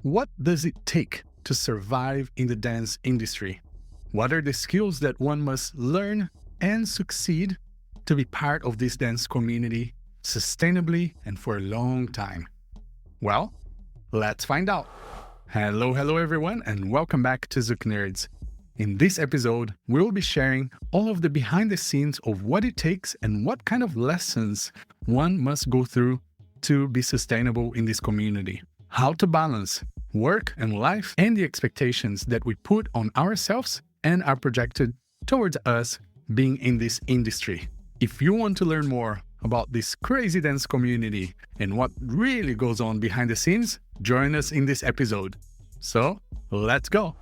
What does it take to survive in the dance industry? What are the skills that one must learn and succeed to be part of this dance community sustainably and for a long time? Well, let's find out. Hello everyone, and welcome back to Zouk Nerds. In this episode, we will be sharing all of the behind the scenes of what it takes and what kind of lessons one must go through to be sustainable in this community. How to balance work and life and the expectations that we put on ourselves and are projected towards us being in this industry. If you want to learn more about this crazy dance community and what really goes on behind the scenes, join us in this episode. So, let's go!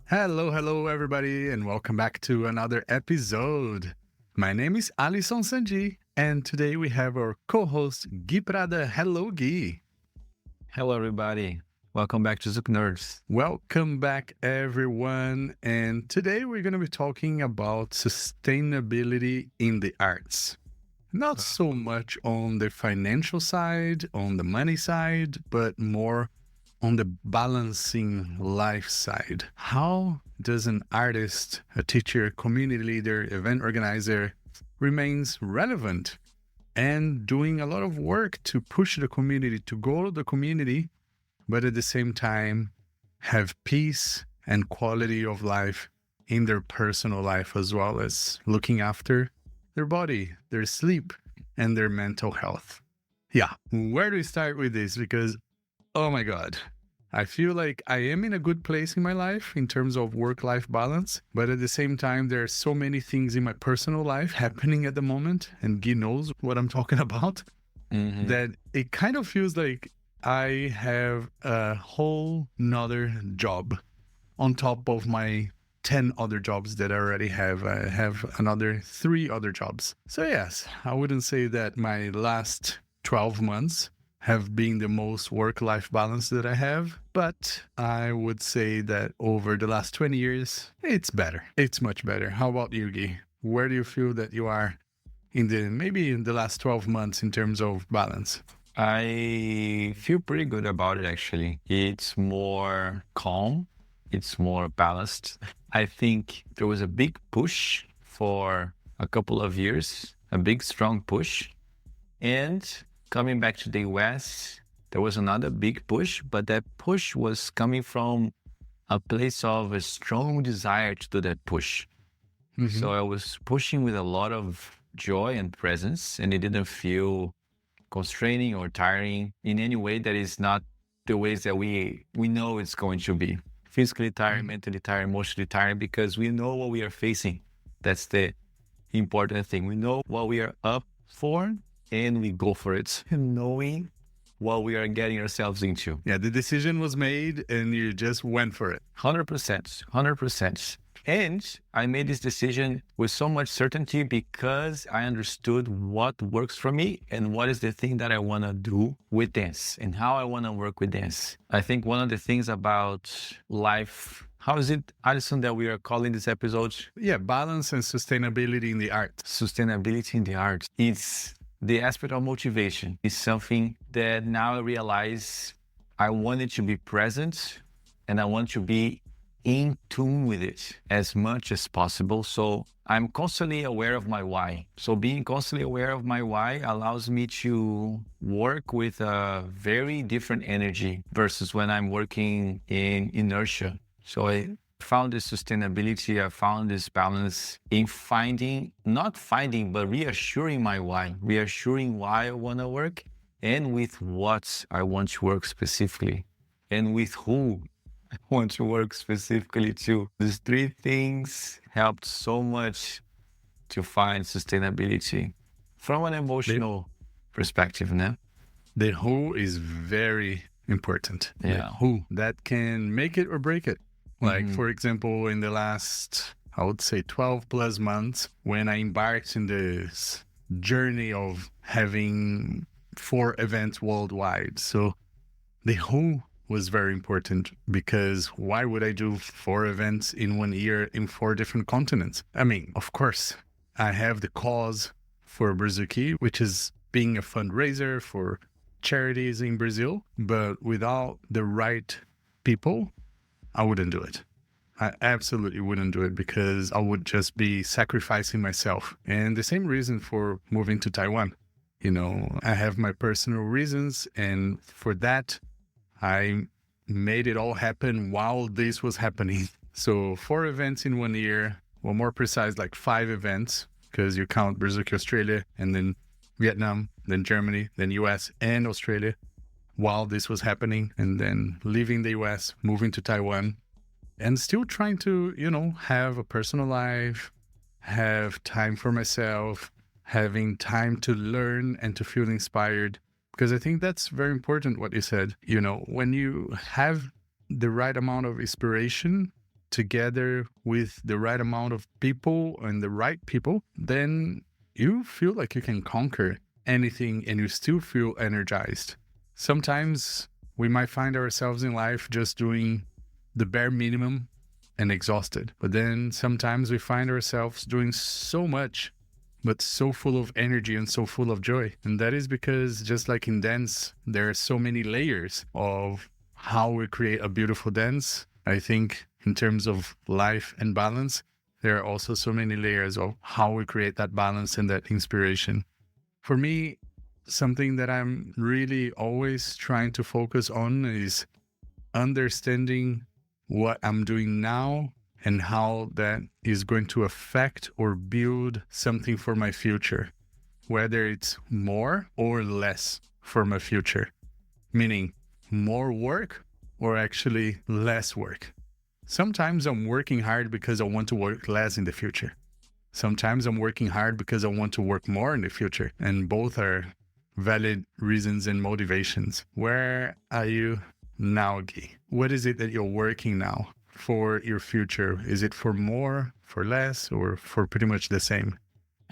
Hello everybody, and welcome back to another episode. My name is Alisson Sandi, and today we have our co-host Gui Prada. Hello, Gui. Hello, everybody. Welcome back to Zouk Nerds. Welcome back, everyone. And today we're going to be talking about sustainability in the arts. Not so much on the financial side, on the money side, but more on the balancing life side. How does an artist, a teacher, community leader, event organizer remains relevant and doing a lot of work to push the community, to grow the community, but at the same time have peace and quality of life in their personal life, as well as looking after their body, their sleep, and their mental health? Yeah, where do we start with this? Because, oh my God, I feel like I am in a good place in my life in terms of work-life balance, but at the same time, there are so many things in my personal life happening at the moment, and Guy knows what I'm talking about, that it kind of feels like I have a whole nother job on top of my 10 other jobs that I already have. I have another 3 other jobs. So yes, I wouldn't say that my last 12 months have been the most work-life balance that I have, but I would say that over the last 20 years, it's better. It's much better. How about you, Guy? Where do you feel that you are maybe in the last 12 months in terms of balance? I feel pretty good about it, actually. It's more calm. It's more balanced. I think there was a big push for a couple of years, a big, strong push. And coming back to the US, there was another big push, but that push was coming from a place of a strong desire to do that push. So I was pushing with a lot of joy and presence, and it didn't feel constraining or tiring in any way that is not the ways that we know it's going to be. Physically tired, mentally tired, emotionally tired, because we know what we are facing. That's the important thing. We know what we are up for, and we go for it, knowing what we are getting ourselves into. Yeah, the decision was made and you just went for it. 100%. And I made this decision with so much certainty because I understood what works for me and what is the thing that I want to do with dance and how I want to work with dance. I think one of the things about life, how is it, Alisson, that we are calling this episode? Yeah, balance and sustainability in the art. Sustainability in the art. It's the aspect of motivation. Is something that now I realize I want it to be present and I want to be in tune with it as much as possible. So I'm constantly aware of my why. So being constantly aware of my why allows me to work with a very different energy versus when I'm working in inertia. So I found this sustainability, I found this balance in but reassuring my why, reassuring why I want to work and with what I want to work specifically and with who I want to work specifically too. These 3 things helped so much to find sustainability from an emotional perspective, no? The who is very important. Yeah. The who, that can make it or break it. Like, for example, in the last, I would say 12 plus months, when I embarked in this journey of having 4 events worldwide. So the who was very important, because why would I do 4 events in 1 year in 4 different continents? I mean, of course, I have the cause for Brazuki, which is being a fundraiser for charities in Brazil. But without the right people, I wouldn't do it. I absolutely wouldn't do it because I would just be sacrificing myself. And the same reason for moving to Taiwan. I have my personal reasons, and for that, I made it all happen while this was happening. So 4 events in 1 year, well, more precise, like 5 events, because you count Brazuki Australia, and then Vietnam, then Germany, then US and Australia while this was happening, and then leaving the US, moving to Taiwan, and still trying to, have a personal life, have time for myself, having time to learn and to feel inspired. Because I think that's very important what you said. When you have the right amount of inspiration together with the right amount of people and the right people, then you feel like you can conquer anything and you still feel energized. Sometimes we might find ourselves in life just doing the bare minimum and exhausted. But then sometimes we find ourselves doing so much, but so full of energy and so full of joy. And that is because, just like in dance, there are so many layers of how we create a beautiful dance. I think in terms of life and balance, there are also so many layers of how we create that balance and that inspiration. For me, something that I'm really always trying to focus on is understanding what I'm doing now and how that is going to affect or build something for my future, whether it's more or less for my future, meaning more work or actually less work. Sometimes I'm working hard because I want to work less in the future. Sometimes I'm working hard because I want to work more in the future, and both are valid reasons and motivations. Where are you now, Guy? What is it that you're working now for your future? Is it for more, for less, or for pretty much the same?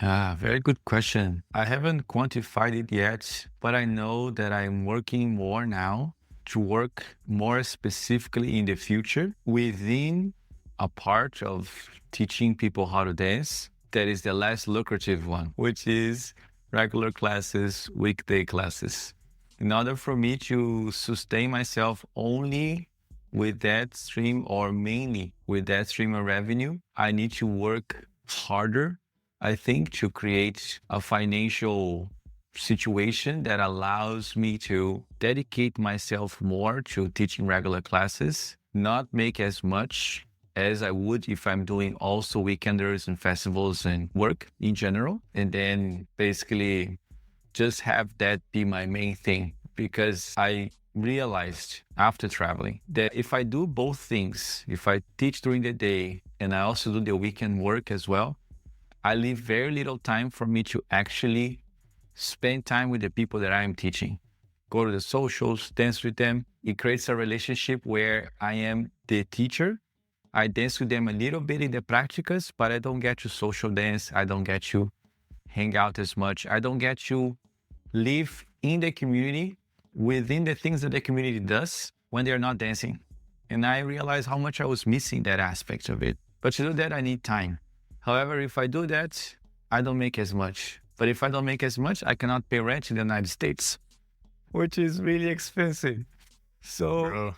Very good question. I haven't quantified it yet, but I know that I'm working more now to work more specifically in the future within a part of teaching people how to dance that is the less lucrative one, which is regular classes, weekday classes. In order for me to sustain myself only with that stream or mainly with that stream of revenue, I need to work harder, I think, to create a financial situation that allows me to dedicate myself more to teaching regular classes, not make as much as I would if I'm doing also weekenders and festivals and work in general. And then basically just have that be my main thing, because I realized after traveling that if I do both things, if I teach during the day and I also do the weekend work as well, I leave very little time for me to actually spend time with the people that I'm teaching. Go to the socials, dance with them. It creates a relationship where I am the teacher. I dance with them a little bit in the practicas, but I don't get to social dance. I don't get to hang out as much. I don't get to live in the community within the things that the community does when they're not dancing. And I realized how much I was missing that aspect of it. But to do that, I need time. However, if I do that, I don't make as much. But if I don't make as much, I cannot pay rent in the United States, which is really expensive. So,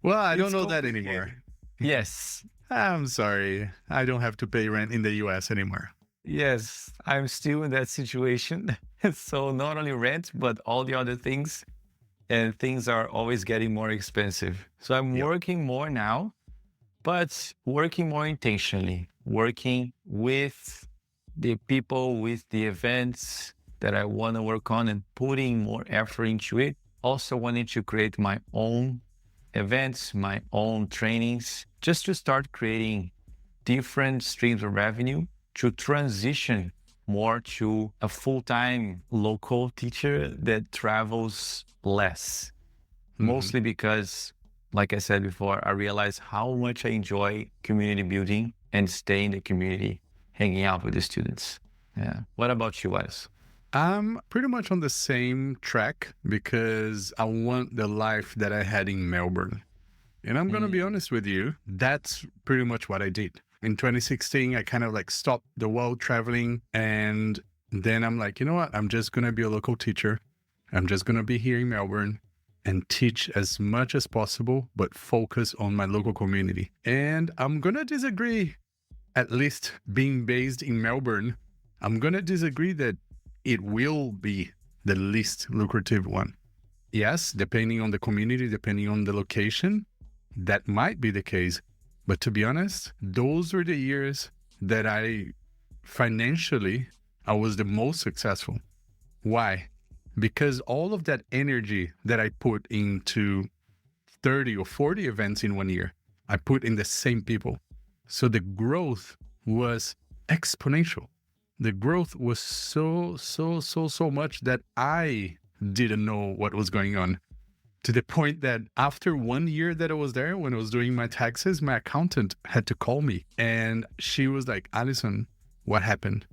well, I don't know that anymore. Yes. I'm sorry. I don't have to pay rent in the US anymore. Yes, I'm still in that situation. So not only rent, but all the other things. And things are always getting more expensive. So I'm working more now, but working more intentionally, working with the people, with the events that I want to work on and putting more effort into it. Also wanting to create my own events, my own trainings, just to start creating different streams of revenue to transition more to a full-time local teacher that travels less. Mostly because, like I said before, I realized how much I enjoy community building and stay in the community, hanging out with the students. Yeah. What about you guys? I'm pretty much on the same track because I want the life that I had in Melbourne. And I'm going to be honest with you, that's pretty much what I did. In 2016, I kind of like stopped the world traveling. And then I'm like, you know what? I'm just going to be a local teacher. I'm just going to be here in Melbourne and teach as much as possible, but focus on my local community. And I'm going to disagree, at least being based in Melbourne, I'm going to disagree that it will be the least lucrative one. Yes, depending on the community, depending on the location, that might be the case. But to be honest, those were the years that I was the most successful. Why? Because all of that energy that I put into 30 or 40 events in 1 year, I put in the same people. So the growth was exponential. The growth was so much that I didn't know what was going on. To the point that after 1 year that I was there, when I was doing my taxes, my accountant had to call me. And she was like, Alisson, what happened?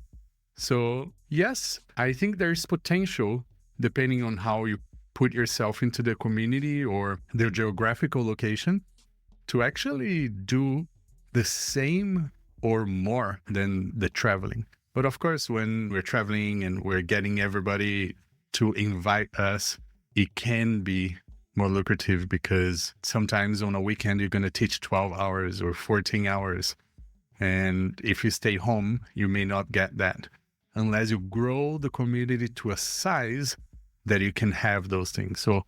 So yes, I think there's potential, depending on how you put yourself into the community or the geographical location, to actually do the same or more than the traveling. But of course, when we're traveling and we're getting everybody to invite us, it can be more lucrative because sometimes on a weekend, you're going to teach 12 hours or 14 hours. And if you stay home, you may not get that unless you grow the community to a size that you can have those things. So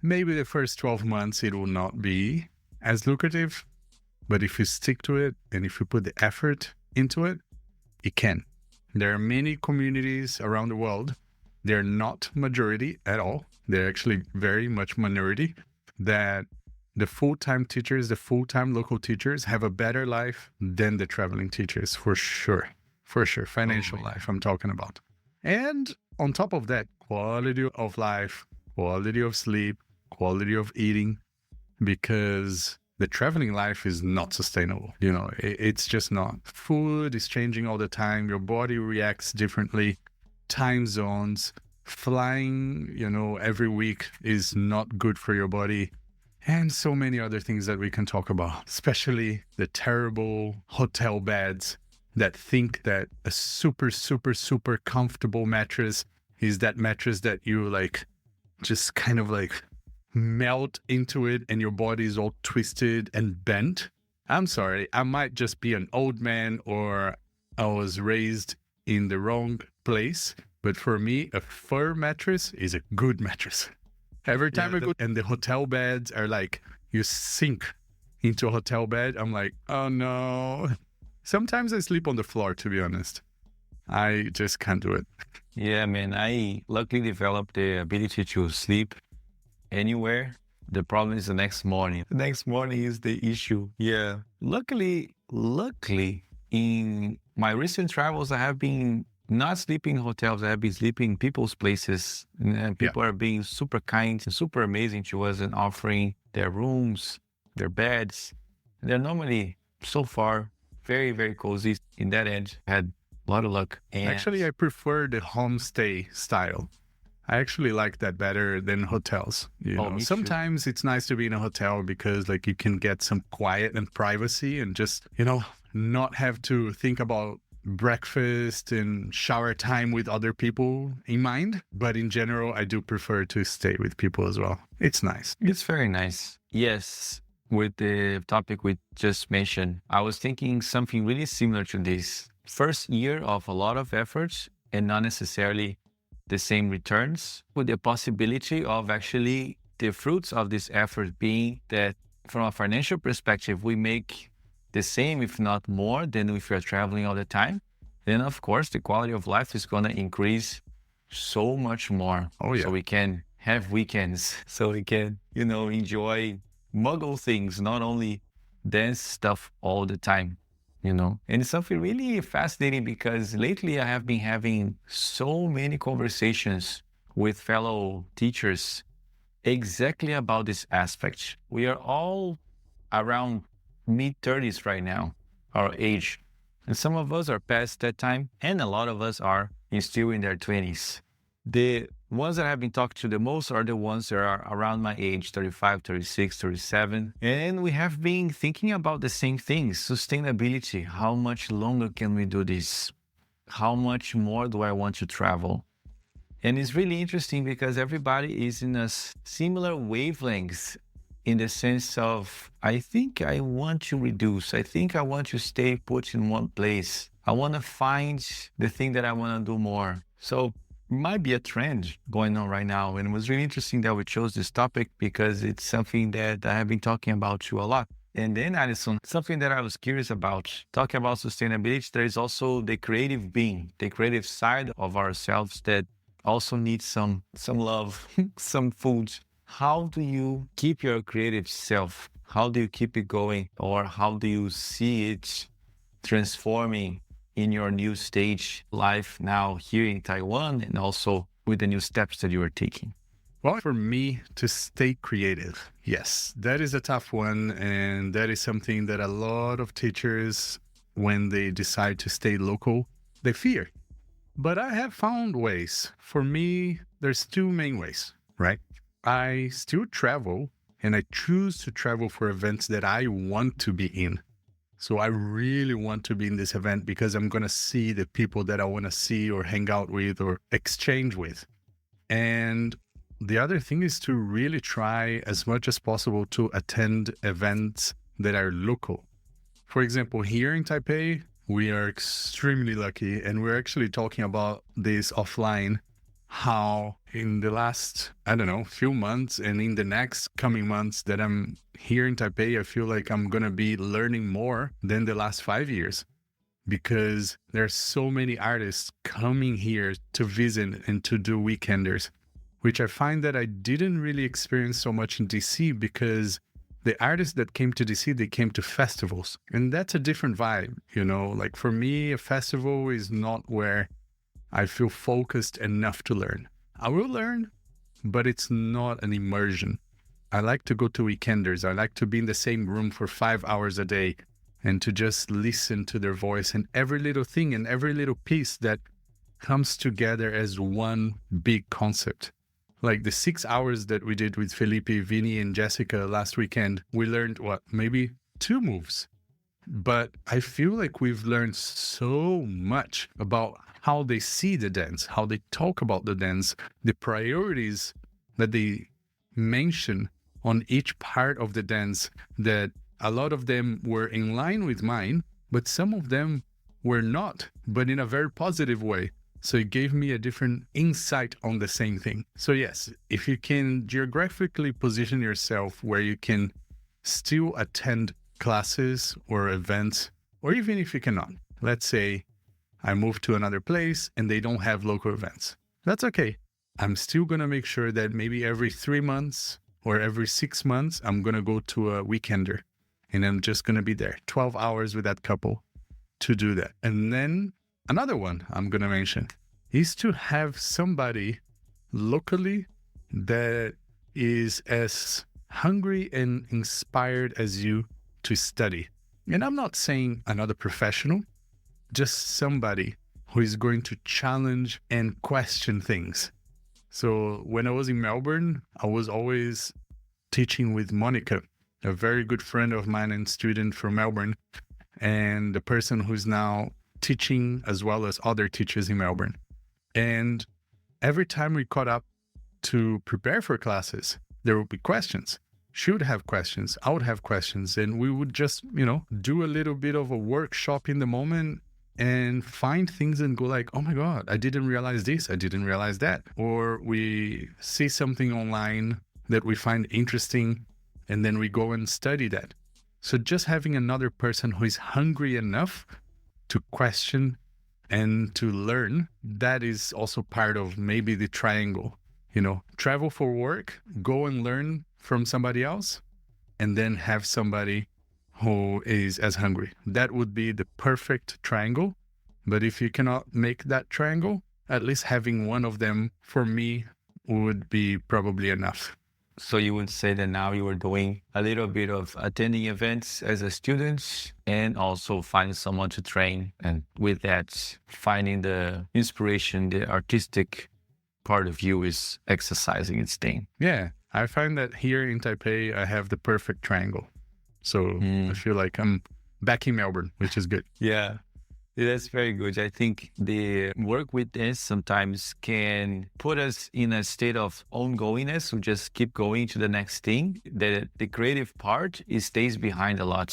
maybe the first 12 months, it will not be as lucrative, but if you stick to it and if you put the effort into it, it can. There are many communities around the world. They're not majority at all. They're actually very much minority, that the full-time teachers, the full-time local teachers have a better life than the traveling teachers, for sure. For sure. Financial life, I'm talking about. And on top of that, quality of life, quality of sleep, quality of eating, because the traveling life is not sustainable. You know, it's just not. Food is changing all the time. Your body reacts differently. Time zones, flying, every week is not good for your body. And so many other things that we can talk about, especially the terrible hotel beds that think that a super comfortable mattress is that mattress that you just kind of melt into it and your body is all twisted and bent. I'm sorry, I might just be an old man or I was raised in the wrong place, but for me, a fur mattress is a good mattress. Every time I go and the hotel beds are you sink into a hotel bed, I'm like, oh no. Sometimes I sleep on the floor, to be honest. I just can't do it. Yeah, man, I luckily developed the ability to sleep anywhere. The problem is the next morning. The next morning is the issue. Yeah. Luckily, in my recent travels, I have been not sleeping in hotels. I have been sleeping in people's places. And people are being super kind and super amazing to us and offering their rooms, their beds. They're normally, so far, very, very cozy. In that end, I had a lot of luck. And actually, I prefer the homestay style. I actually like that better than hotels. Sometimes it's nice to be in a hotel because you can get some quiet and privacy and just, not have to think about breakfast and shower time with other people in mind. But in general, I do prefer to stay with people as well. It's nice. It's very nice. Yes. With the topic we just mentioned, I was thinking something really similar to this. First year of a lot of efforts and not necessarily the same returns, with the possibility of actually the fruits of this effort being that from a financial perspective, we make the same, if not more, than if you're traveling all the time. Then, of course, the quality of life is going to increase so much more. Oh, yeah. So we can have weekends, so we can, enjoy muggle things, not only dance stuff all the time. And it's something really fascinating because lately I have been having so many conversations with fellow teachers exactly about this aspect. We are all around mid-30s right now, our age. And some of us are past that time, and a lot of us are still in their 20s. The ones that I have been talking to the most are the ones that are around my age, 35, 36, 37. And we have been thinking about the same things, sustainability. How much longer can we do this? How much more do I want to travel? And it's really interesting because everybody is in a similar wavelength in the sense of, I think I want to reduce. I think I want to stay put in one place. I want to find the thing that I want to do more. So it might be a trend going on right now. And it was really interesting that we chose this topic because it's something that I have been talking about to a lot. And then, Alisson, something that I was curious about, talking about sustainability, there is also the creative being, the creative side of ourselves that also needs some love, some food. How do you keep your creative self? How do you keep it going? Or how do you see it transforming in your new stage life now here in Taiwan and also with the new steps that you are taking? Well, for me to stay creative, yes, that is a tough one. And that is something that a lot of teachers, when they decide to stay local, they fear. But I have found ways. For me, there's two main ways, right? I still travel and I choose to travel for events that I want to be in. So I really want to be in this event because I'm going to see the people that I want to see or hang out with or exchange with. And the other thing is to really try as much as possible to attend events that are local. For example, here in Taipei, we are extremely lucky, and we're actually talking about this offline, how in the last, few months and in the next coming months that I'm here in Taipei, I feel like I'm going to be learning more than the last 5 years because there's so many artists coming here to visit and to do weekenders, which I find that I didn't really experience so much in DC because the artists that came to DC, they came to festivals. And that's a different vibe, Like for me, a festival is not where I feel focused enough to learn. I will learn, but it's not an immersion. I like to go to weekenders. I like to be in the same room for 5 hours a day and to just listen to their voice and every little thing and every little piece that comes together as one big concept. Like the 6 hours that we did with Felipe, Vinny, and Jessica last weekend, we learned maybe 2 moves. But I feel like we've learned so much about how they see the dance, how they talk about the dance, the priorities that they mention on each part of the dance, that a lot of them were in line with mine, but some of them were not, but in a very positive way. So it gave me a different insight on the same thing. So yes, if you can geographically position yourself where you can still attend classes or events, or even if you cannot, let's say I move to another place and they don't have local events. That's okay. I'm still going to make sure that maybe every 3 months or every 6 months, I'm going to go to a weekender and I'm just going to be there 12 hours with that couple to do that. And then another one I'm going to mention is to have somebody locally that is as hungry and inspired as you to study. And I'm not saying another professional, just somebody who is going to challenge and question things. So when I was in Melbourne, I was always teaching with Monica, a very good friend of mine and student from Melbourne, and the person who's now teaching as well as other teachers in Melbourne. And every time we caught up to prepare for classes, there would be questions. She would have questions, I would have questions, and we would just, do a little bit of a workshop in the moment and find things and go like, oh my God, I didn't realize this, I didn't realize that. Or we see something online that we find interesting, and then we go and study that. So just having another person who is hungry enough to question and to learn, that is also part of maybe the triangle. Travel for work, go and learn from somebody else, and then have somebody who is as hungry. That would be the perfect triangle. But if you cannot make that triangle, at least having one of them for me would be probably enough. So you would say that now you are doing a little bit of attending events as a student and also finding someone to train. And with that, finding the inspiration, the artistic part of you is exercising its thing. Yeah, I find that here in Taipei, I have the perfect triangle. So I feel like I'm back in Melbourne, which is good. Yeah. That's very good. I think the work with this sometimes can put us in a state of ongoingness. We just keep going to the next thing. The creative part stays behind a lot.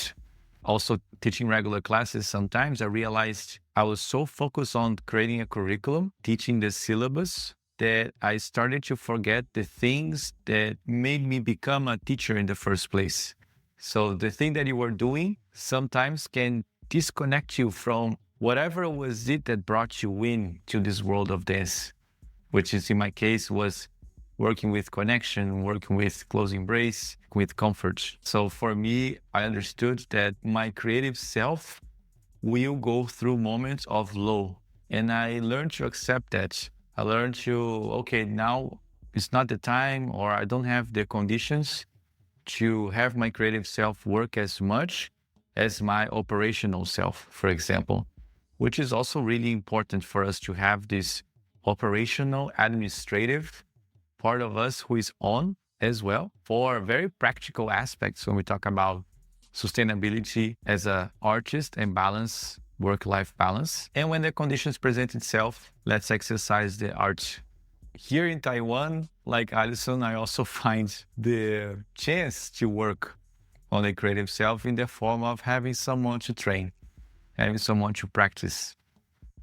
Also, teaching regular classes, sometimes I realized I was so focused on creating a curriculum, teaching the syllabus, that I started to forget the things that made me become a teacher in the first place. So the thing that you were doing sometimes can disconnect you from whatever was it that brought you in to this world of dance, which is in my case was working with connection, working with close embrace, with comfort. So for me, I understood that my creative self will go through moments of low. And I learned to accept that. I learned to, okay, now it's not the time, or I don't have the conditions to have my creative self work as much as my operational self, for example, which is also really important for us to have this operational, administrative part of us who is on as well for very practical aspects when we talk about sustainability as an artist and balance, work-life balance. And when the conditions present itself, let's exercise the art. Here in Taiwan, like Alisson, I also find the chance to work on the creative self in the form of having someone to train, having someone to practice.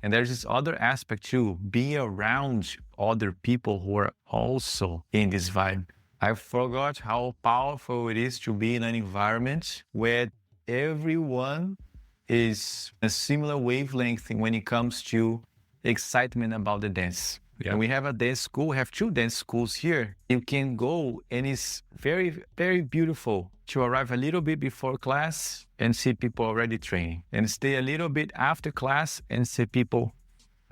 And there's this other aspect too, being around other people who are also in this vibe. I forgot how powerful it is to be in an environment where everyone is a similar wavelength when it comes to excitement about the dance. Yeah. And we have a dance school, we have 2 dance schools here. You can go and it's very, very beautiful to arrive a little bit before class and see people already training, and stay a little bit after class and see people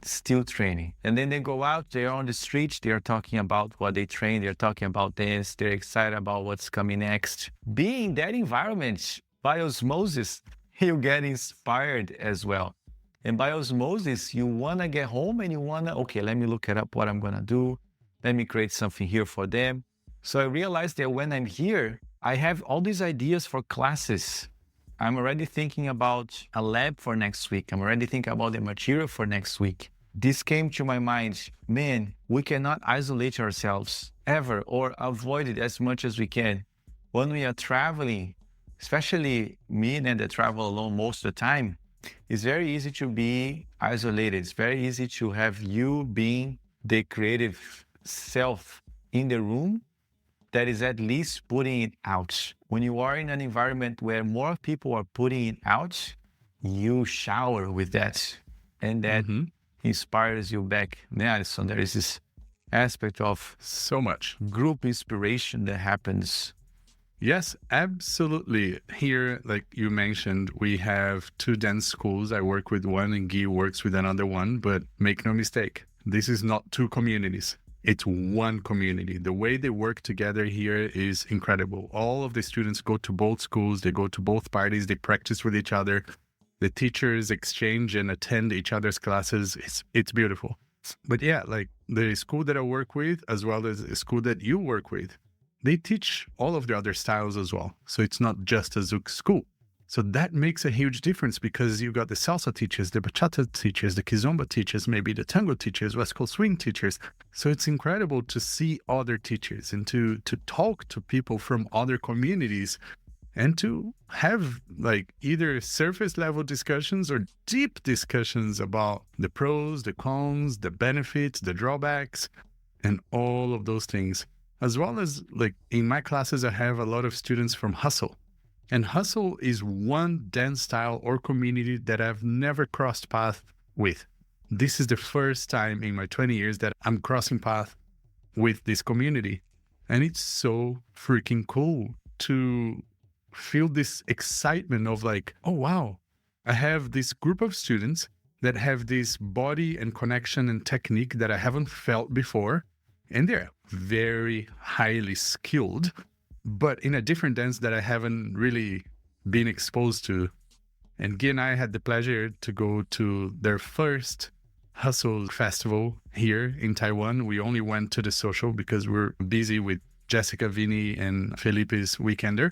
still training. And then they go out, they're on the streets, they're talking about what they train, they're talking about dance, they're excited about what's coming next. Being in that environment, by osmosis, you get inspired as well. And by osmosis, you want to get home and you want to, okay, let me look it up what I'm going to do. Let me create something here for them. So I realized that when I'm here, I have all these ideas for classes. I'm already thinking about a lab for next week. I'm already thinking about the material for next week. This came to my mind, man, we cannot isolate ourselves ever or avoid it as much as we can. When we are traveling, especially me that travel alone most of the time, it's very easy to be isolated. It's very easy to have you being the creative self in the room that is at least putting it out. When you are in an environment where more people are putting it out, you shower with that. And that inspires you back. Yeah, so there is this aspect of so much group inspiration that happens. Yes, absolutely. Here, like you mentioned, we have 2 dance schools. I work with one and Guy works with another one, but make no mistake, this is not 2 communities. It's one community. The way they work together here is incredible. All of the students go to both schools, they go to both parties, they practice with each other. The teachers exchange and attend each other's classes. It's beautiful. But yeah, like the school that I work with, as well as the school that you work with, they teach all of the other styles as well. So it's not just a Zouk school. So that makes a huge difference because you got the salsa teachers, the bachata teachers, the kizomba teachers, maybe the tango teachers, West Coast swing teachers. So it's incredible to see other teachers and to talk to people from other communities and to have like either surface level discussions or deep discussions about the pros, the cons, the benefits, the drawbacks, and all of those things. As well as like in my classes, I have a lot of students from Hustle. And Hustle is one dance style or community that I've never crossed paths with. This is the first time in my 20 years that I'm crossing paths with this community. And it's so freaking cool to feel this excitement of like, oh, wow, I have this group of students that have this body and connection and technique that I haven't felt before. And they're very highly skilled, but in a different dance that I haven't really been exposed to. And Guy and I had the pleasure to go to their first hustle festival here in Taiwan. We only went to the social because we're busy with Jessica, Vinny, and Felipe's Weekender.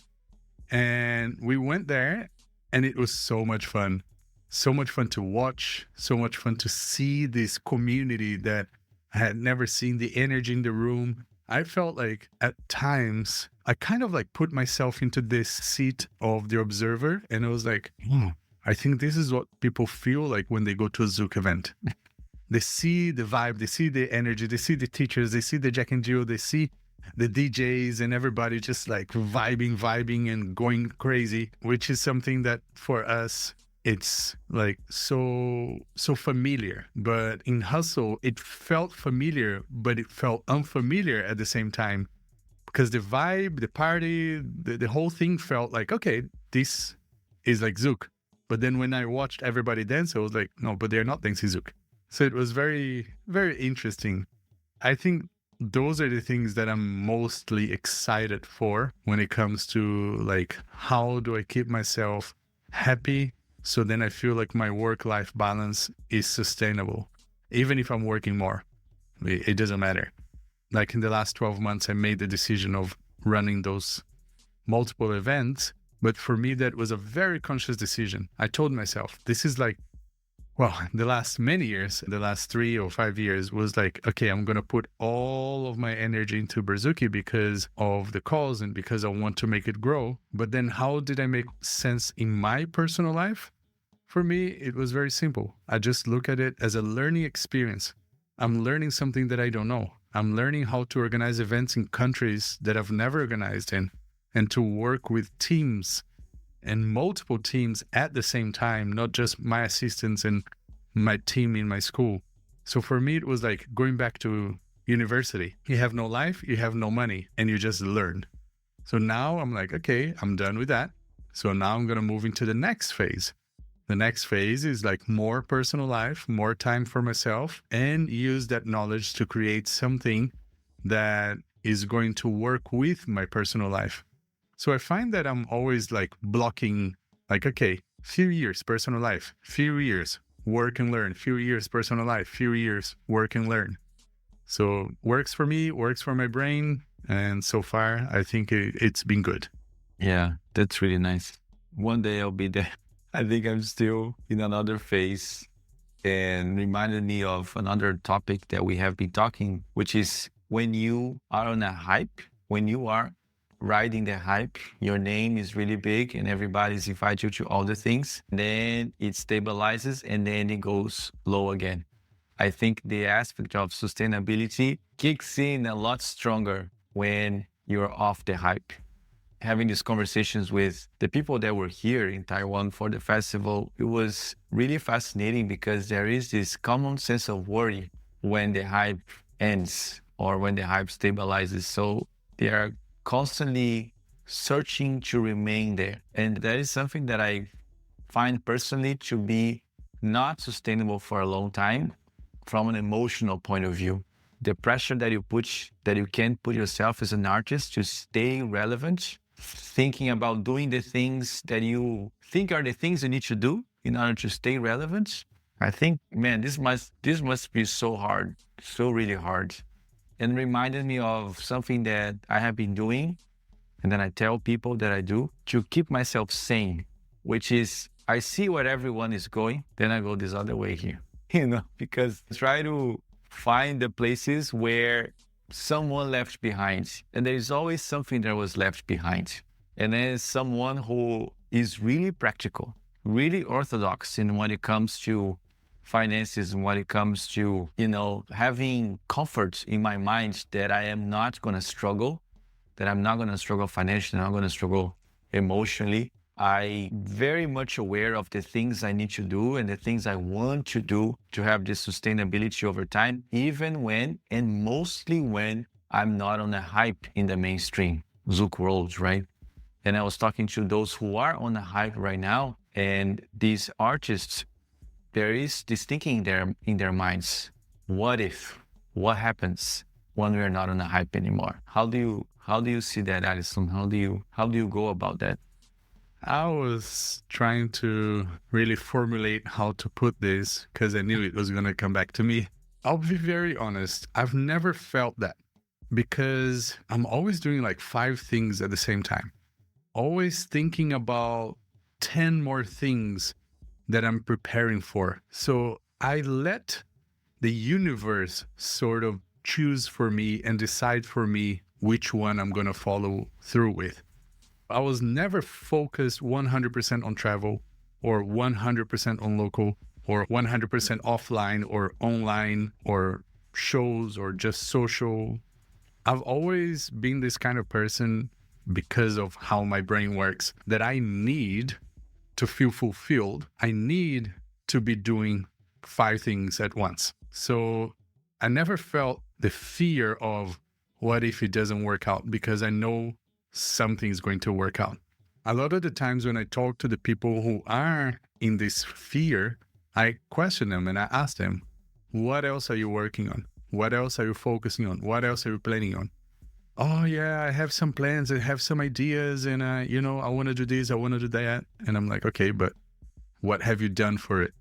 And we went there, and it was so much fun. So much fun to watch, so much fun to see this community that I had never seen, the energy in the room. I felt like at times I kind of like put myself into this seat of the observer, and I was like, I think this is what people feel like when they go to a Zouk event. They see the vibe, they see the energy, they see the teachers, they see the Jack and Jill, they see the DJs and everybody just like vibing and going crazy, which is something that for us, it's like so familiar. But in hustle, it felt familiar, but it felt unfamiliar at the same time, because the vibe, the party, the whole thing felt like, okay, this is like Zouk. But then when I watched everybody dance, I was like, no, but they're not dancing Zouk. So it was very, very interesting. I think those are the things that I'm mostly excited for when it comes to like, how do I keep myself happy so then I feel like my work-life balance is sustainable, even if I'm working more. It doesn't matter. Like in the last 12 months, I made the decision of running those multiple events. But for me, that was a very conscious decision. I told myself, this is like, well, the last many years, the last 3 or 5 years was like, okay, I'm going to put all of my energy into Berzuki because of the cause and because I want to make it grow. But then how did I make sense in my personal life? For me, it was very simple. I just look at it as a learning experience. I'm learning something that I don't know. I'm learning how to organize events in countries that I've never organized in, and to work with teams and multiple teams at the same time, not just my assistants and my team in my school. So for me, it was like going back to university. You have no life, you have no money, and you just learn. So now I'm like, okay, I'm done with that. So now I'm going to move into the next phase. The next phase is like more personal life, more time for myself, and use that knowledge to create something that is going to work with my personal life. So I find that I'm always like blocking, like, okay, few years, personal life, few years, work and learn, few years, personal life, few years, work and learn. So works for me, works for my brain. And so far, I think it's been good. Yeah, that's really nice. One day I'll be there. I think I'm still in another phase, and reminded me of another topic that we have been talking, which is when you are on a hype, when you are riding the hype, your name is really big and everybody's invited you to all the things. Then it stabilizes and then it goes low again. I think the aspect of sustainability kicks in a lot stronger when you're off the hype. Having these conversations with the people that were here in Taiwan for the festival, it was really fascinating because there is this common sense of worry when the hype ends or when the hype stabilizes. So they are constantly searching to remain there. And that is something that I find personally to be not sustainable for a long time from an emotional point of view. The pressure that you can put yourself as an artist to stay relevant, thinking about doing the things that you think are the things you need to do in order to stay relevant. I think, man, this must be so hard, so really hard. And reminded me of something that I have been doing, and then I tell people that I do to keep myself sane, which is I see where everyone is going, then I go this other way here, because I try to find the places where someone left behind. And there is always something that was left behind. And then someone who is really practical, really orthodox in when it comes to finances and when it comes to, having comfort in my mind that I am not going to struggle, that I'm not going to struggle financially, I'm not going to struggle emotionally. I'm very much aware of the things I need to do and the things I want to do to have this sustainability over time, even when, and mostly when, I'm not on a hype in the mainstream Zouk world, right? And I was talking to those who are on a hype right now, and these artists, there is this thinking in their minds. What if? What happens when we're not on a hype anymore? How do you see that, Alisson? How do you go about that? I was trying to really formulate how to put this because I knew it was going to come back to me. I'll be very honest. I've never felt that because I'm always doing like 5 things at the same time, always thinking about 10 more things that I'm preparing for. So I let the universe sort of choose for me and decide for me which one I'm going to follow through with. I was never focused 100% on travel or 100% on local or 100% offline or online or shows or just social. I've always been this kind of person because of how my brain works that I need to feel fulfilled. I need to be doing 5 things at once. So I never felt the fear of what if it doesn't work out because I know something's going to work out. A lot of the times when I talk to the people who are in this fear, I question them and I ask them, what else are you working on? What else are you focusing on? What else are you planning on? Oh yeah, I have some plans, I have some ideas and I want to do this, I want to do that. And I'm like, okay, but what have you done for it?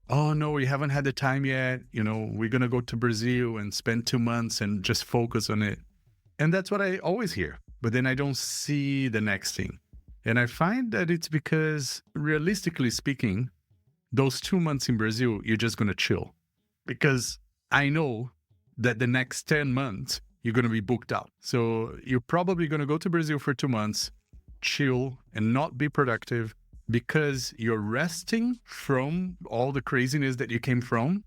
Oh no, we haven't had the time yet. We're going to go to Brazil and spend 2 months and just focus on it. And that's what I always hear. But then I don't see the next thing. And I find that it's because, realistically speaking, those 2 months in Brazil, you're just going to chill. Because I know that the next 10 months, you're going to be booked out. So you're probably going to go to Brazil for 2 months, chill, and not be productive because you're resting from all the craziness that you came from.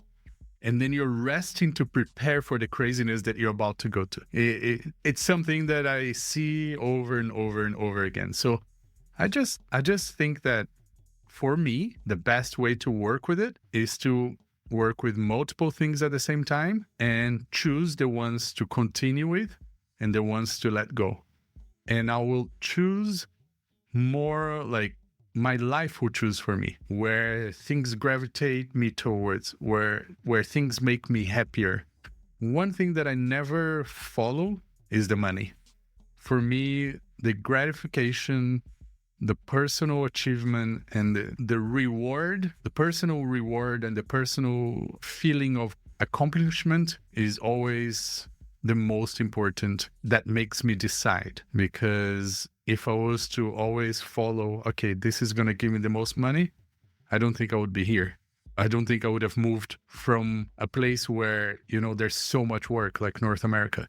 And then you're resting to prepare for the craziness that you're about to go to. It's something that I see over and over and over again. So I just think that for me, the best way to work with it is to work with multiple things at the same time and choose the ones to continue with and the ones to let go. And I will choose more like my life will choose for me, where things gravitate me towards, where things make me happier. One thing that I never follow is the money. For me, the gratification, the personal achievement, and the reward, the personal reward and the personal feeling of accomplishment is always the most important. That makes me decide, because if I was to always follow, okay, this is going to give me the most money, I don't think I would be here. I don't think I would have moved from a place where, there's so much work like North America.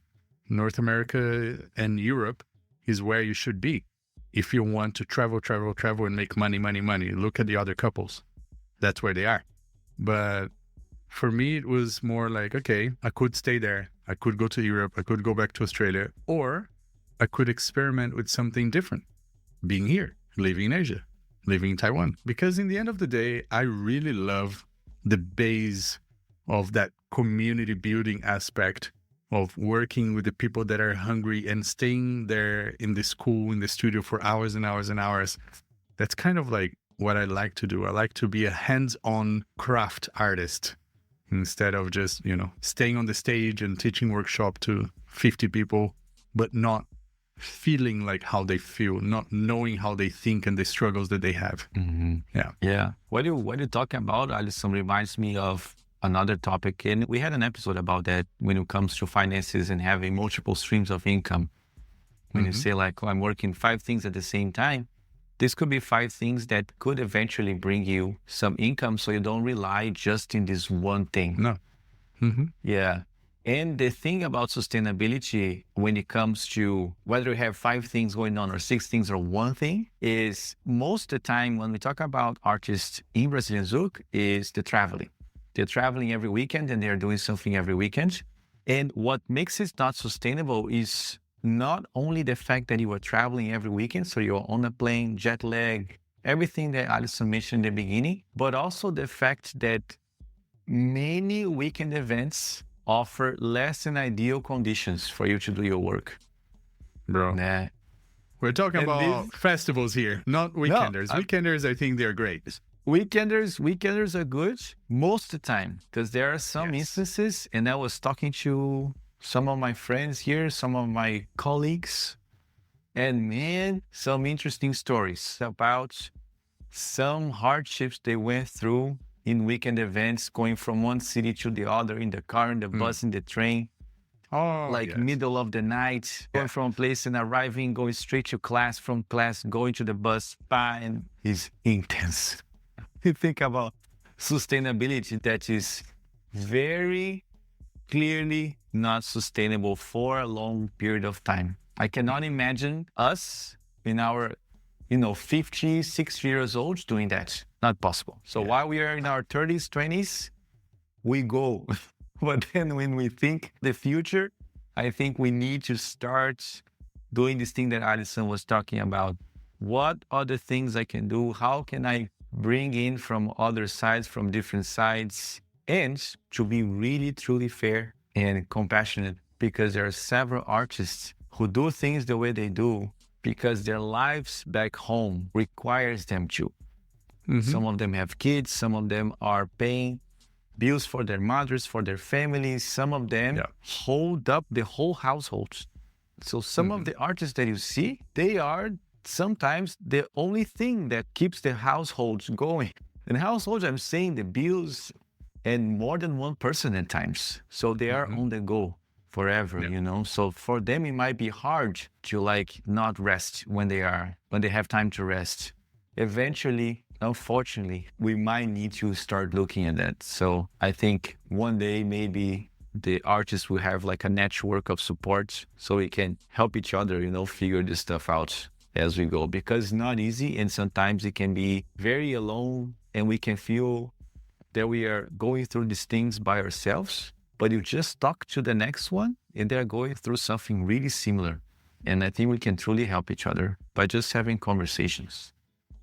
North America and Europe is where you should be. If you want to travel and make money, look at the other couples. That's where they are. But for me, it was more like, okay, I could stay there. I could go to Europe. I could go back to Australia, or I could experiment with something different, being here, living in Asia, living in Taiwan. Because in the end of the day, I really love the base of that community building aspect of working with the people that are hungry and staying there in the school, in the studio for hours and hours and hours. That's kind of like what I like to do. I like to be a hands-on craft artist instead of just, staying on the stage and teaching workshop to 50 people, but not feeling like how they feel, not knowing how they think and the struggles that they have. Mm-hmm. Yeah. What you're talking about, Alisson, reminds me of another topic. And we had an episode about that when it comes to finances and having multiple streams of income. When you say like, I'm working 5 things at the same time, this could be 5 things that could eventually bring you some income, so you don't rely just in this one thing. No. Yeah. And the thing about sustainability, when it comes to whether you have 5 things going on or 6 things or one thing, is most of the time when we talk about artists in Brazilian Zouk is the traveling. They're traveling every weekend and they're doing something every weekend. And what makes it not sustainable is not only the fact that you are traveling every weekend, so you're on a plane, jet lag, everything that Alisson mentioned in the beginning, but also the fact that many weekend events offer less than ideal conditions for you to do your work. Bro. Nah. We're talking about festivals here, not weekenders. No, weekenders, I think they're great. Weekenders are good most of the time, because there are some instances, and I was talking to some of my friends here, some of my colleagues, And man, some interesting stories about some hardships they went through in weekend events, going from one city to the other in the car, in the bus, in the train, Oh, like yes. middle of the night, going from a place and arriving, going straight to class, from class, going to the bus, and it's intense. You think about sustainability that is very clearly not sustainable for a long period of time. I cannot imagine us in our 50, 60 years old doing that. Not possible. So while we are in our 30s, 20s, we go. But then when we think the future, I think we need to start doing this thing that Alisson was talking about. What other things I can do? How can I bring in from other sides, from different sides? And to be really, truly fair and compassionate, because there are several artists who do things the way they do because their lives back home requires them to. Some of them have kids. Some of them are paying bills for their mothers, for their families. Some of them hold up the whole household. So some of the artists that you see, they are sometimes the only thing that keeps the households going. And households, I'm saying the bills and more than one person at times. So they are on the go forever, So for them, it might be hard to not rest when they have time to rest. Eventually, unfortunately, we might need to start looking at that. So I think one day maybe the artists will have a network of support so we can help each other, figure this stuff out as we go, because it's not easy. And sometimes it can be very alone and we can feel that we are going through these things by ourselves, but you just talk to the next one and they're going through something really similar. And I think we can truly help each other by just having conversations.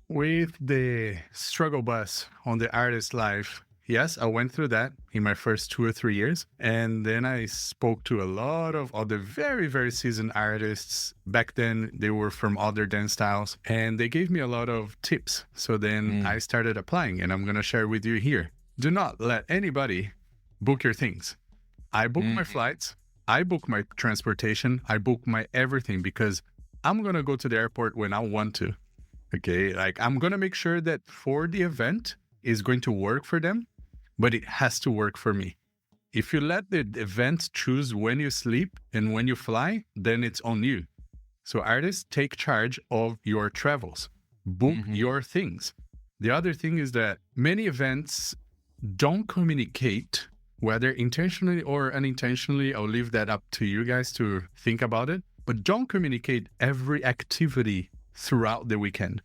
With the struggle bus on the artist life, yes, I went through that in my first 2 or 3 years. And then I spoke to a lot of other very, very seasoned artists. Back then, they were from other dance styles. And they gave me a lot of tips. So then I started applying, and I'm going to share with you here. Do not let anybody book your things. I book my flights. I book my transportation. I book my everything because I'm going to go to the airport when I want to. Okay, I'm going to make sure that for the event is going to work for them, but it has to work for me. If you let the event choose when you sleep and when you fly, then it's on you. So artists, take charge of your travels. Book your things. The other thing is that many events don't communicate, whether intentionally or unintentionally. I'll leave that up to you guys to think about it. But don't communicate every activity throughout the weekend.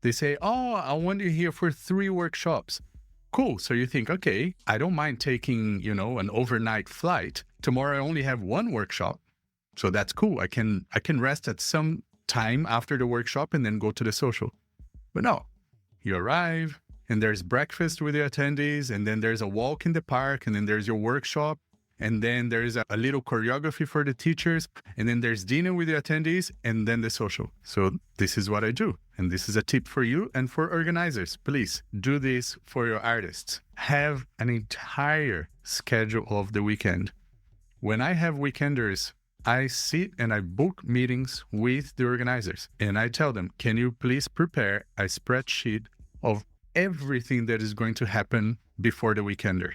They say, oh, I want you here for 3 workshops. Cool. So you think, okay, I don't mind taking, an overnight flight. Tomorrow I only have 1 workshop. So that's cool. I can rest at some time after the workshop and then go to the social. But no, you arrive and there's breakfast with the attendees, and then there's a walk in the park, and then there's your workshop. And then there's a little choreography for the teachers. And then there's dinner with the attendees and then the social. So this is what I do. And this is a tip for you and for organizers. Please do this for your artists. Have an entire schedule of the weekend. When I have weekenders, I sit and I book meetings with the organizers. And I tell them, can you please prepare a spreadsheet of everything that is going to happen before the weekender?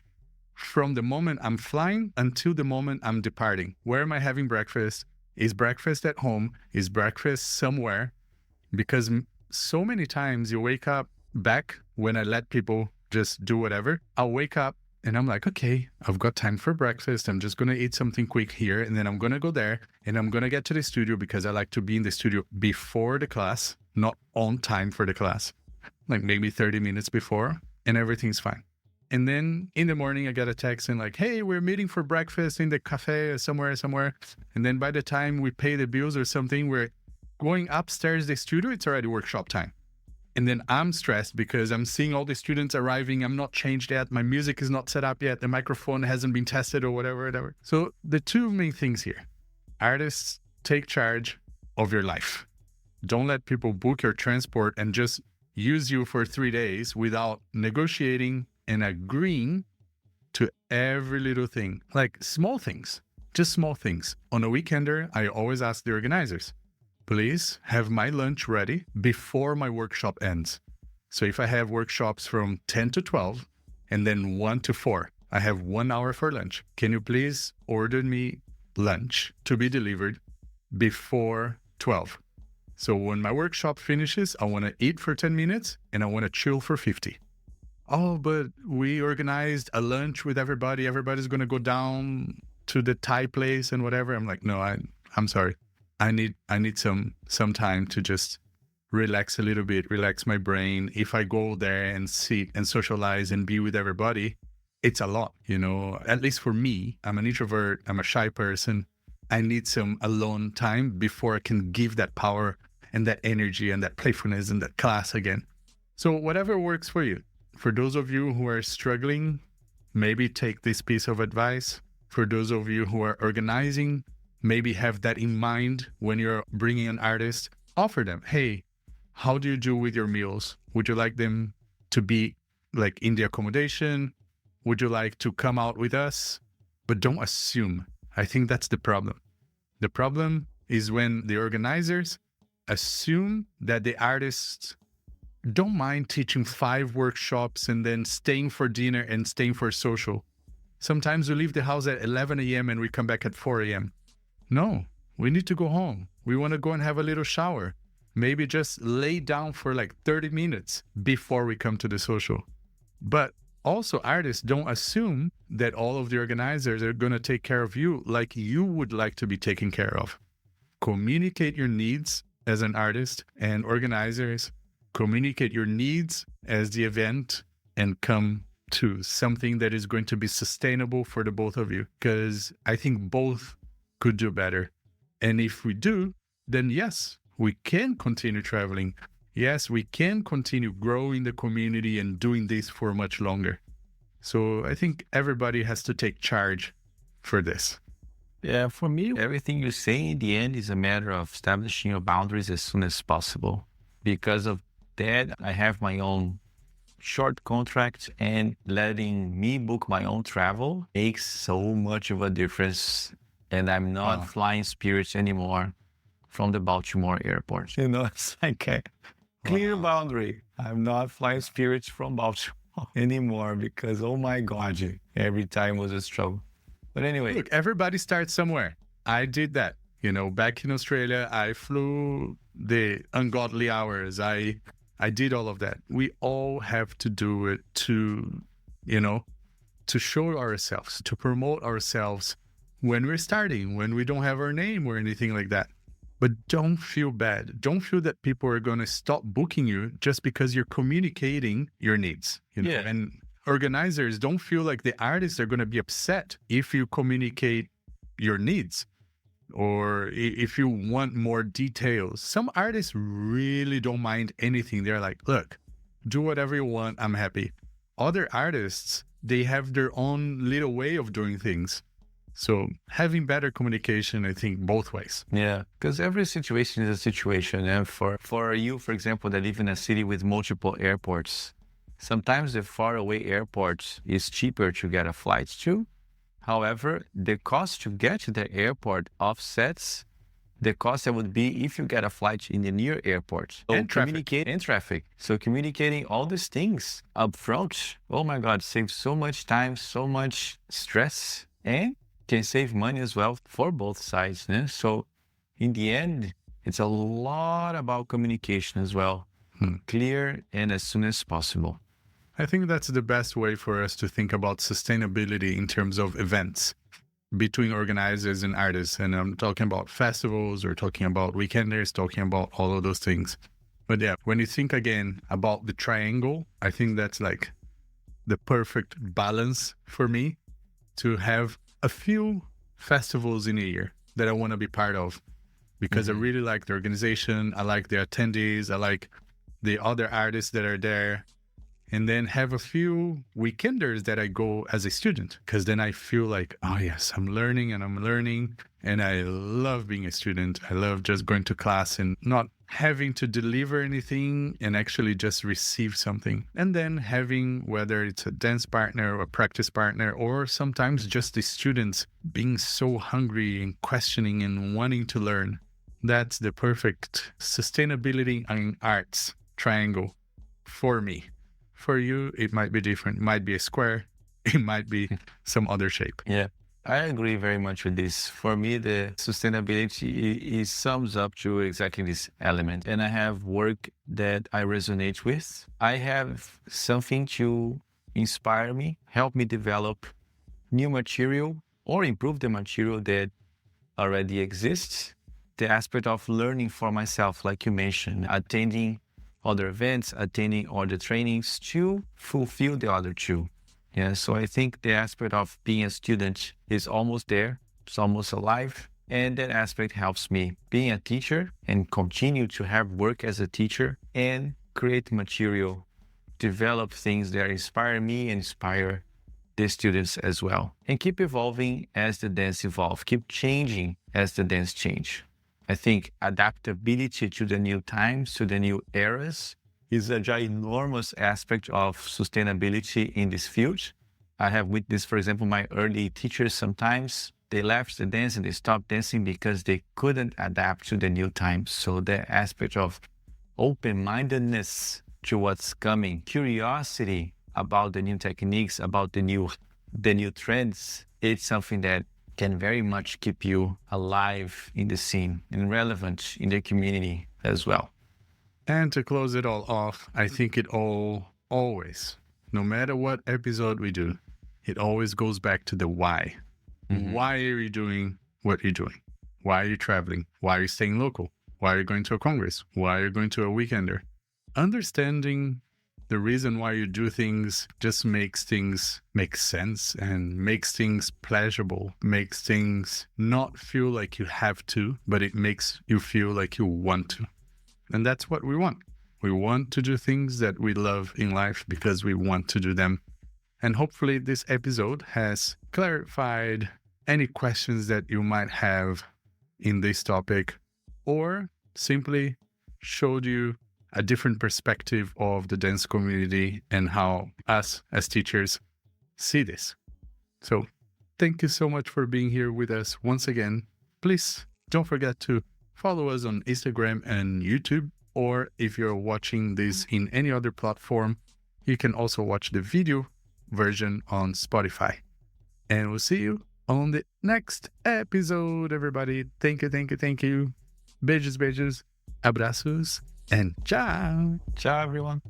From the moment I'm flying until the moment I'm departing. Where am I having breakfast? Is breakfast at home? Is breakfast somewhere? Because so many times you wake up back when I let people just do whatever. I'll wake up and I'm like, okay, I've got time for breakfast. I'm just going to eat something quick here. And then I'm going to go there and I'm going to get to the studio because I like to be in the studio before the class, not on time for the class, like maybe 30 minutes before, and everything's fine. And then in the morning, I get a text and hey, we're meeting for breakfast in the cafe somewhere. And then by the time we pay the bills or something, we're going upstairs the studio. It's already workshop time. And then I'm stressed because I'm seeing all the students arriving. I'm not changed yet. My music is not set up yet. The microphone hasn't been tested or whatever. So the 2 main things here. Artists, take charge of your life. Don't let people book your transport and just use you for 3 days without negotiating and agreeing to every little thing, like small things, just small things. On a weekender, I always ask the organizers, please have my lunch ready before my workshop ends. So if I have workshops from 10 to 12 and then 1 to 4, I have 1 hour for lunch. Can you please order me lunch to be delivered before 12? So when my workshop finishes, I want to eat for 10 minutes and I want to chill for 50. Oh, but we organized a lunch with everybody. Everybody's going to go down to the Thai place and whatever. I'm like, no, I'm sorry. I need some time to just relax a little bit, relax my brain. If I go there and sit and socialize and be with everybody, it's a lot, at least for me. I'm an introvert. I'm a shy person. I need some alone time before I can give that power and that energy and that playfulness and that class again. So whatever works for you. For those of you who are struggling, maybe take this piece of advice. For those of you who are organizing, maybe have that in mind when you're bringing an artist. Offer them, hey, how do you do with your meals? Would you like them to be like in the accommodation? Would you like to come out with us? But don't assume. I think that's the problem. The problem is when the organizers assume that the artists don't mind teaching 5 workshops and then staying for dinner and staying for social. Sometimes we leave the house at 11 a.m. and we come back at 4 a.m. No, we need to go home. We want to go and have a little shower. Maybe just lay down for like 30 minutes before we come to the social. But also artists don't assume that all of the organizers are going to take care of you like you would like to be taken care of. Communicate your needs as an artist, and organizers communicate your needs as the event and come to something that is going to be sustainable for the both of you. Because I think both could do better. And if we do, then yes, we can continue traveling. Yes, we can continue growing the community and doing this for much longer. So I think everybody has to take charge for this. Yeah, for me, everything you say in the end is a matter of establishing your boundaries as soon as possible. Because of that, I have my own short contract, and letting me book my own travel makes so much of a difference. And I'm not flying Spirits anymore from the Baltimore airport. It's like a clear boundary. I'm not flying Spirits from Baltimore anymore because, oh my God, every time was a struggle. But anyway. Look, everybody starts somewhere. I did that. Back in Australia, I flew the ungodly hours. I did all of that. We all have to do it to show ourselves, to promote ourselves when we're starting, when we don't have our name or anything like that. But don't feel bad. Don't feel that people are going to stop booking you just because you're communicating your needs. Yeah. And organizers don't feel like the artists are going to be upset if you communicate your needs or if you want more details. Some artists really don't mind anything. They're like, look, do whatever you want. I'm happy. Other artists, they have their own little way of doing things. So having better communication, I think, both ways. Yeah, because every situation is a situation. And for you, for example, that live in a city with multiple airports, sometimes the faraway airports is cheaper to get a flight to. However, the cost to get to the airport offsets the cost that would be if you get a flight in the near airport. So and traffic. So communicating all these things up front, oh my God, saves so much time, so much stress, and can save money as well for both sides. So in the end, it's a lot about communication as well. Clear and as soon as possible. I think that's the best way for us to think about sustainability in terms of events between organizers and artists. And I'm talking about festivals or talking about weekenders, talking about all of those things. But yeah, when you think again about the triangle, I think that's like the perfect balance for me to have a few festivals in a year that I want to be part of because I really like the organization. I like the attendees. I like the other artists that are there. And then have a few weekenders that I go as a student, because then I feel like, oh yes, I'm learning. And I love being a student. I love just going to class and not having to deliver anything and actually just receive something. And then having, whether it's a dance partner or a practice partner, or sometimes just the students being so hungry and questioning and wanting to learn. That's the perfect sustainability and arts triangle for me. For you, it might be different. It might be a square. It might be some other shape. Yeah, I agree very much with this. For me, the sustainability is sums up to exactly this element. And I have work that I resonate with. I have something to inspire me, help me develop new material or improve the material that already exists. The aspect of learning for myself, like you mentioned, attending other events, attending other trainings to fulfill the other two. Yeah, so I think the aspect of being a student is almost there. It's almost alive. And that aspect helps me being a teacher and continue to have work as a teacher and create material, develop things that inspire me and inspire the students as well. And keep evolving as the dance evolves, keep changing as the dance change. I think adaptability to the new times, to the new eras, is a ginormous aspect of sustainability in this field. I have witnessed, for example, my early teachers sometimes, they left the dance and they stopped dancing because they couldn't adapt to the new times. So the aspect of open-mindedness to what's coming, curiosity about the new techniques, about the new trends, it's something that can very much keep you alive in the scene and relevant in the community as well. And to close it all off, I think it all always, no matter what episode we do, it always goes back to the why. Mm-hmm. Why are you doing what you're doing? Why are you traveling? Why are you staying local? Why are you going to a congress? Why are you going to a weekender? Understanding the reason why you do things just makes things make sense and makes things pleasurable, makes things not feel like you have to, but it makes you feel like you want to. And that's what we want. We want to do things that we love in life because we want to do them. And hopefully this episode has clarified any questions that you might have in this topic, or simply showed you a different perspective of the dance community and how us as teachers see this. So thank you so much for being here with us once again. Please don't forget to follow us on Instagram and YouTube, or if you're watching this in any other platform, you can also watch the video version on Spotify. And we'll see you on the next episode, everybody. Thank you, thank you, thank you. Beijos, beijos, abraços, and ciao. Ciao, everyone.